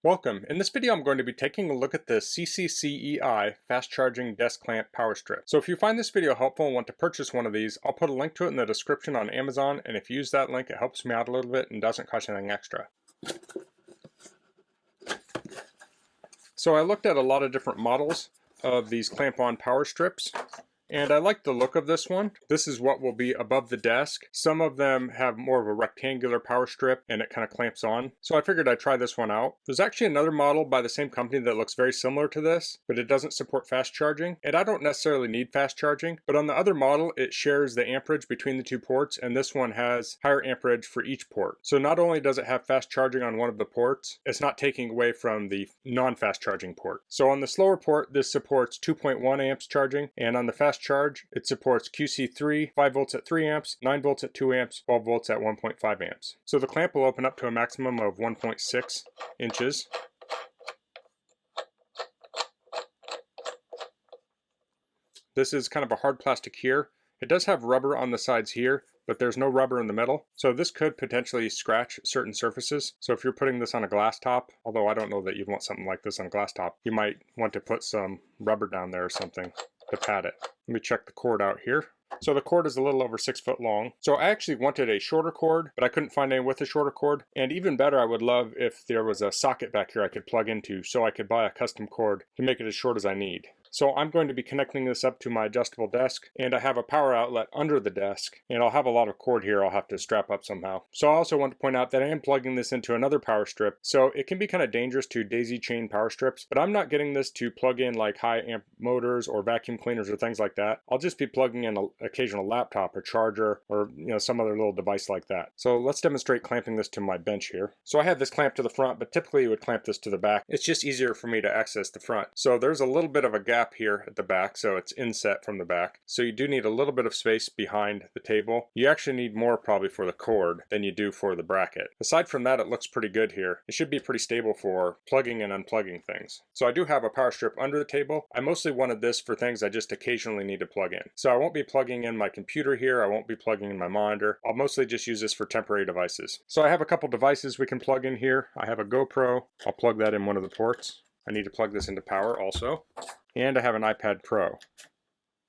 Welcome. In this video I'm going to be taking a look at the CCCEI fast charging desk clamp power strip. So if you find this video helpful and want to purchase one of these, I'll put a link to it in the description on Amazon, and if you use that link it helps me out a little bit and doesn't cost anything extra. So I looked at a lot of different models of these clamp-on power strips, and I like the look of this one. This is what will be above the desk. Some of them have more of a rectangular power strip and it kind of clamps on. So I figured I'd try this one out. There's actually another model by the same company that looks very similar to this, but it doesn't support fast charging. And I don't necessarily need fast charging, but on the other model, it shares the amperage between the two ports, and this one has higher amperage for each port. So not only does it have fast charging on one of the ports, it's not taking away from the non-fast charging port. So on the slower port, this supports 2.1 amps charging, and on the fast charge, it supports QC3, 5 volts at 3 amps, 9 volts at 2 amps, 12 volts at 1.5 amps. So the clamp will open up to a maximum of 1.6 inches. This is kind of a hard plastic here. It does have rubber on the sides here, but there's no rubber in the middle. So this could potentially scratch certain surfaces. So if you're putting this on a glass top, although I don't know that you'd want something like this on a glass top, you might want to put some rubber down there or something to pad it. Let me check the cord out here. So the cord is a little over 6 foot long. So I actually wanted a shorter cord, but I couldn't find any with a shorter cord. And even better, I would love if there was a socket back here I could plug into so I could buy a custom cord to make it as short as I need. So I'm going to be connecting this up to my adjustable desk, and I have a power outlet under the desk, and I'll have a lot of cord here I'll have to strap up somehow. So I also want to point out that I am plugging this into another power strip, so it can be kind of dangerous to daisy chain power strips, but I'm not getting this to plug in like high amp motors or vacuum cleaners or things like that. I'll just be plugging in an occasional laptop or charger or some other little device like that. So let's demonstrate clamping this to my bench here. So I have this clamped to the front, but typically you would clamp this to the back. It's just easier for me to access the front. So there's a little bit of a gap here at the back, so it's inset from the back. So you do need a little bit of space behind the table. You actually need more probably for the cord than you do for the bracket. Aside from that, it looks pretty good here. It should be pretty stable for plugging and unplugging things. So I do have a power strip under the table. I mostly wanted this for things I just occasionally need to plug in. So I won't be plugging in my computer here. I won't be plugging in my monitor. I'll mostly just use this for temporary devices. So I have a couple devices we can plug in here. I have a GoPro. I'll plug that in one of the ports. I need to plug this into power also. And I have an iPad Pro.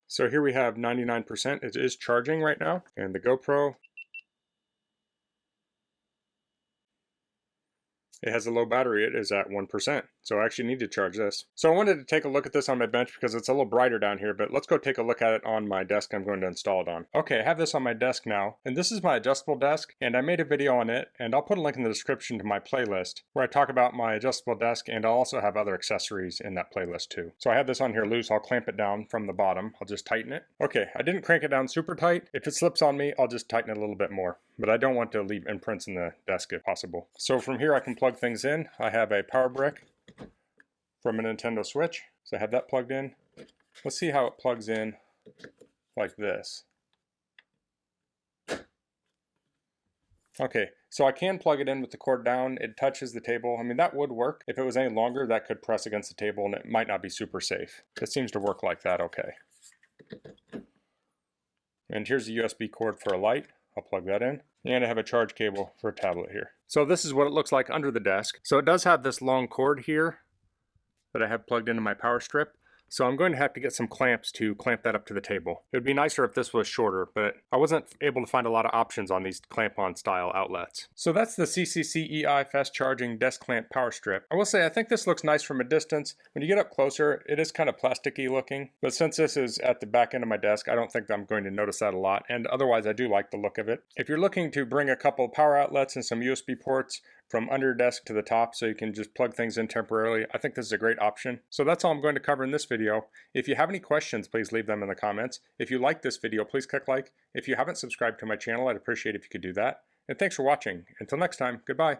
So here we have 99%. It is charging right now. And the GoPro, it has a low battery. It is at 1%. So I actually need to charge this. So I wanted to take a look at this on my bench because it's a little brighter down here, but let's go take a look at it on my desk I'm going to install it on. Okay, I have this on my desk now, and this is my adjustable desk, and I made a video on it, and I'll put a link in the description to my playlist where I talk about my adjustable desk, and I'll also have other accessories in that playlist too. So I have this on here loose. I'll clamp it down from the bottom. I'll just tighten it. Okay, I didn't crank it down super tight. If it slips on me, I'll just tighten it a little bit more, but I don't want to leave imprints in the desk if possible. So from here I can plug things in. I have a power brick from a Nintendo Switch. So I have that plugged in. Let's see how it plugs in like this. Okay, so I can plug it in with the cord down. It touches the table. I mean, that would work. If it was any longer, that could press against the table and it might not be super safe. It seems to work like that okay. And here's a USB cord for a light. I'll plug that in. And I have a charge cable for a tablet here. So this is what it looks like under the desk. So it does have this long cord here that I have plugged into my power strip. So I'm going to have to get some clamps to clamp that up to the table. It would be nicer if this was shorter, but I wasn't able to find a lot of options on these clamp-on style outlets. So that's the CCCEI fast charging desk clamp power strip. I will say I think this looks nice from a distance. When you get up closer, it is kind of plasticky looking, but since this is at the back end of my desk, I don't think I'm going to notice that a lot, and otherwise I do like the look of it. If you're looking to bring a couple power outlets and some USB ports from under your desk to the top so you can just plug things in temporarily, I think this is a great option. So that's all I'm going to cover in this video. If you have any questions, please leave them in the comments. If you like this video, please click like. If you haven't subscribed to my channel, I'd appreciate if you could do that. And thanks for watching. Until next time, goodbye.